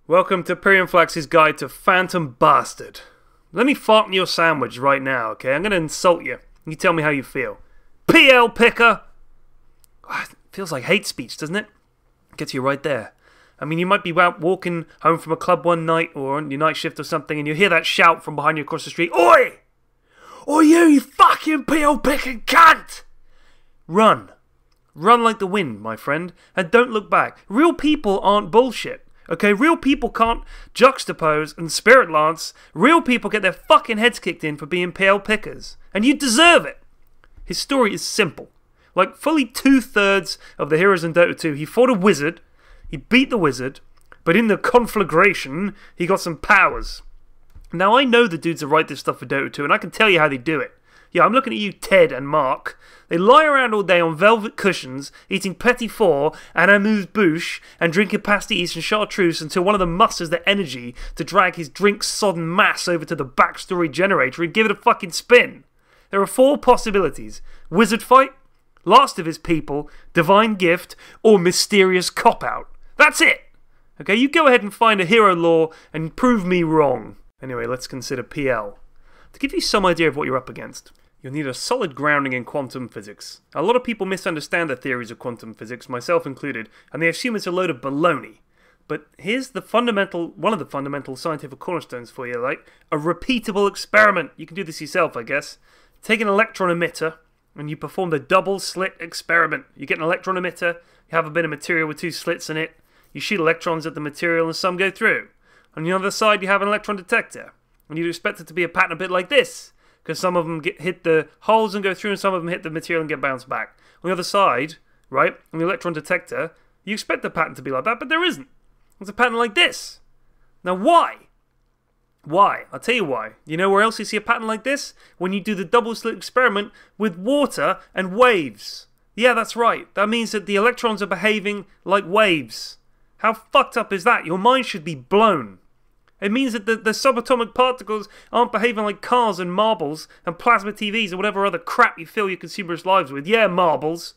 Welcome to Pyrion Flax's guide to Phantom Bastard. Let me fart in your sandwich right now, okay? I'm going to insult you. You tell me how you feel. PL picker! Feels like hate speech, doesn't it? Gets you right there. I mean, you might be out walking home from a club one night or on your night shift or something and you hear that shout from behind you across the street. Oi! Oi, you fucking PL picking cunt! Run. Run like the wind, my friend, and don't look back. Real people aren't bullshit. Okay, real people can't juxtapose and spirit lance. Real people get their fucking heads kicked in for being PL pickers. And you deserve it. His story is simple. Like, fully 2/3 of the heroes in Dota 2, he fought a wizard, he beat the wizard, but in the conflagration, he got some powers. Now, I know the dudes that write this stuff for Dota 2, and I can tell you how they do it. Yeah, I'm looking at you, Ted and Mark. They lie around all day on velvet cushions, eating petit four and amuse-bouche, and drinking pastis and chartreuse until one of them musters the energy to drag his drink-sodden mass over to the backstory generator and give it a fucking spin. There are 4 possibilities. Wizard fight, last of his people, divine gift, or mysterious cop-out. That's it! Okay, you go ahead and find a hero lore and prove me wrong. Anyway, let's consider PL. To give you some idea of what you're up against, you'll need a solid grounding in quantum physics. A lot of people misunderstand the theories of quantum physics, myself included, and they assume it's a load of baloney. But here's the one of the fundamental scientific cornerstones for you, like a repeatable experiment. You can do this yourself, I guess. Take an electron emitter, and you perform the double slit experiment. You get an electron emitter, you have a bit of material with 2 slits in it, you shoot electrons at the material and some go through. On the other side, you have an electron detector, and you'd expect it to be a pattern a bit like this, because some of them hit the holes and go through, and some of them hit the material and get bounced back. On the other side, right, on the electron detector, you expect the pattern to be like that, but there isn't. It's a pattern like this. Now, why? Why? I'll tell you why. You know where else you see a pattern like this? When you do the double slit experiment with water and waves. Yeah, that's right. That means that the electrons are behaving like waves. How fucked up is that? Your mind should be blown. It means that the subatomic particles aren't behaving like cars and marbles and plasma TVs or whatever other crap you fill your consumers' lives with. Yeah, marbles.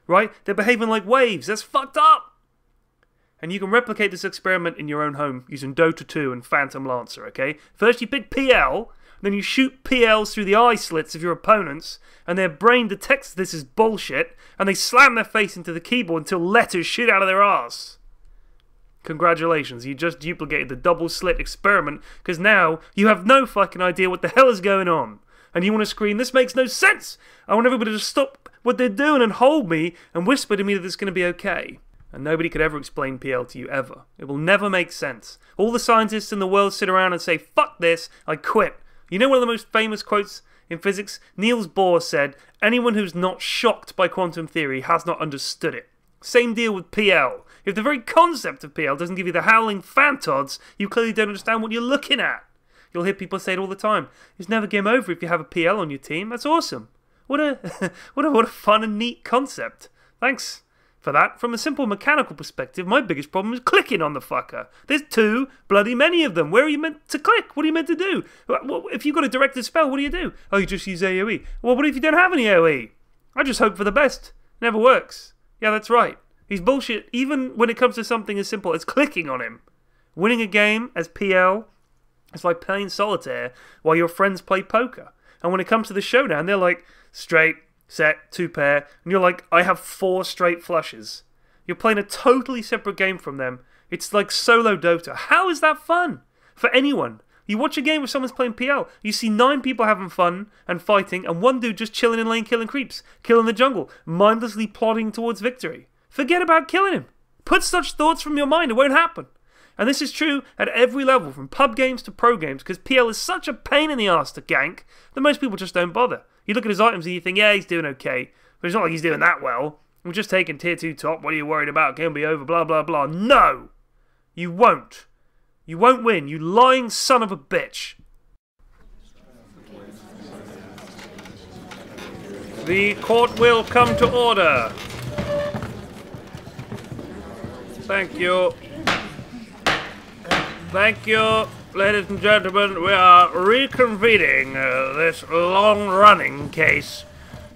Right? They're behaving like waves. That's fucked up. And you can replicate this experiment in your own home using Dota 2 and Phantom Lancer, okay? First you pick PL, then you shoot PLs through the eye slits of your opponents, and their brain detects this as bullshit, and they slam their face into the keyboard until letters shoot out of their arse. Congratulations, you just duplicated the double slit experiment, because now you have no fucking idea what the hell is going on. And you want to scream, this makes no sense! I want everybody to stop what they're doing and hold me and whisper to me that it's going to be okay. And nobody could ever explain PL to you, ever. It will never make sense. All the scientists in the world sit around and say, fuck this, I quit. You know one of the most famous quotes in physics? Niels Bohr said, anyone who's not shocked by quantum theory has not understood it. Same deal with PL. If the very concept of PL doesn't give you the howling fantods, you clearly don't understand what you're looking at. You'll hear people say it all the time. It's never game over if you have a PL on your team. That's awesome. What a fun and neat concept. Thanks for that. From a simple mechanical perspective, my biggest problem is clicking on the fucker. There's too bloody many of them. Where are you meant to click? What are you meant to do? If you've got a directed spell, what do? Oh, you just use AoE. Well, what if you don't have any AoE? I just hope for the best. Never works. Yeah, that's right. He's bullshit even when it comes to something as simple as clicking on him. Winning a game as PL is like playing solitaire while your friends play poker. And when it comes to the showdown, they're like, straight, set, 2 pair, and you're like, I have 4 straight flushes. You're playing a totally separate game from them. It's like solo Dota. How is that fun? For anyone. You watch a game where someone's playing PL, you see 9 people having fun and fighting, and 1 dude just chilling in lane killing creeps, killing the jungle, mindlessly plodding towards victory. Forget about killing him. Put such thoughts from your mind, it won't happen. And this is true at every level, from pub games to pro games, because PL is such a pain in the arse to gank that most people just don't bother. You look at his items and you think, yeah, he's doing okay, but it's not like he's doing that well. We're just taking tier 2 top, what are you worried about? Game will be over, blah, blah, blah. No! You won't. You won't win, you lying son of a bitch. The court will come to order. Thank you. Thank you, ladies and gentlemen. We are reconvening this long-running case.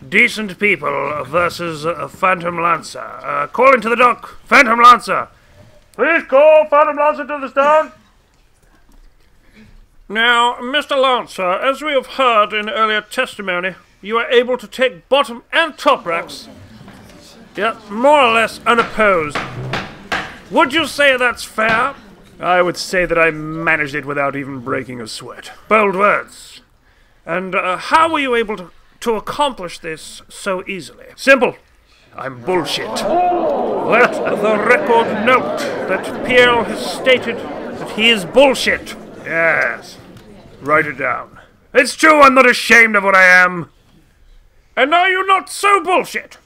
Decent People versus Phantom Lancer. Calling to the dock. Phantom Lancer. Please call Phantom Lancer to the stand. Now, Mr. Lancer, as we have heard in earlier testimony, you are able to take bottom and top racks, yet more or less unopposed. Would you say that's fair? I would say that I managed it without even breaking a sweat. Bold words. And how were you able to accomplish this so easily? Simple. I'm bullshit. Let the record note that Pierre has stated that he is bullshit. Yes. Write it down. It's true, I'm not ashamed of what I am. And are you not so bullshit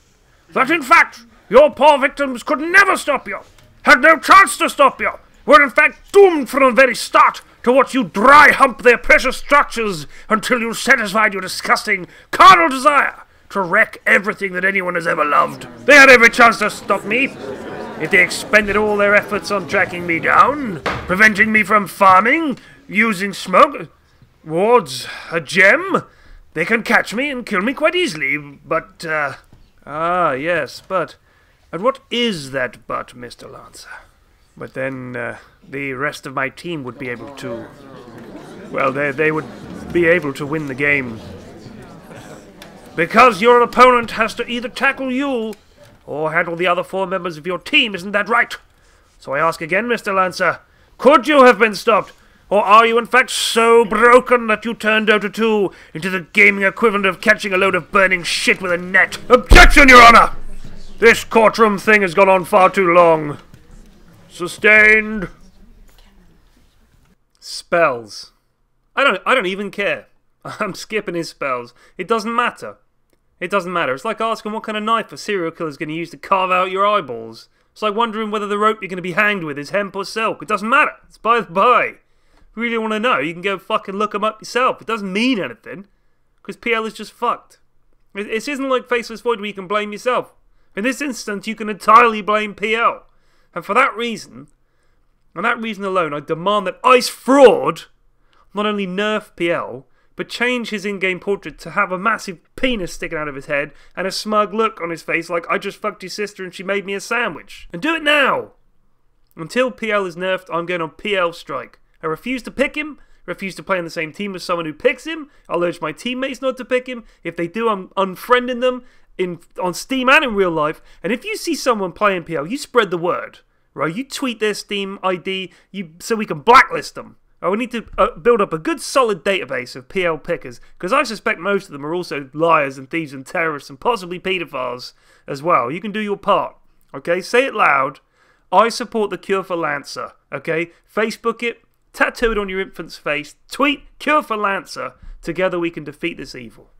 that in fact your poor victims could never stop you, had no chance to stop you, were in fact doomed from the very start to watch you dry hump their precious structures until you satisfied your disgusting carnal desire to wreck everything that anyone has ever loved? They had every chance to stop me. If they expended all their efforts on tracking me down, preventing me from farming, using smoke, wards, a gem, they can catch me and kill me quite easily, but, yes, but, and what is that but, Mr. Lancer? But then, the rest of my team would be able to, well, they would be able to win the game. Because your opponent has to either tackle you, or handle the other 4 members of your team, isn't that right? So I ask again, Mr. Lancer, could you have been stopped? Or are you in fact so broken that you turned Dota 2 into the gaming equivalent of catching a load of burning shit with a net? Objection, Your Honor! This courtroom thing has gone on far too long. Sustained. Spells. I don't even care. I'm skipping his spells. It doesn't matter. It doesn't matter. It's like asking what kind of knife a serial killer is going to use to carve out your eyeballs. It's like wondering whether the rope you're going to be hanged with is hemp or silk. It doesn't matter. It's by the by. If you really want to know, you can go fucking look them up yourself. It doesn't mean anything. Because PL is just fucked. It isn't like Faceless Void where you can blame yourself. In this instance, you can entirely blame PL. And for that reason, and that reason alone, I demand that Ice Fraud not only nerf PL, but change his in-game portrait to have a massive penis sticking out of his head and a smug look on his face like I just fucked your sister and she made me a sandwich. And do it now! Until PL is nerfed, I'm going on PL strike. I refuse to pick him, refuse to play on the same team as someone who picks him. I'll urge my teammates not to pick him. If they do, I'm unfriending them on Steam and in real life. And if you see someone playing PL, you spread the word. Right? You tweet their Steam ID so we can blacklist them. We need to build up a good solid database of PL pickers, because I suspect most of them are also liars and thieves and terrorists and possibly paedophiles as well. You can do your part, okay? Say it loud. I support the Cure for Lancer, okay? Facebook it, tattoo it on your infant's face, tweet Cure for Lancer. Together we can defeat this evil.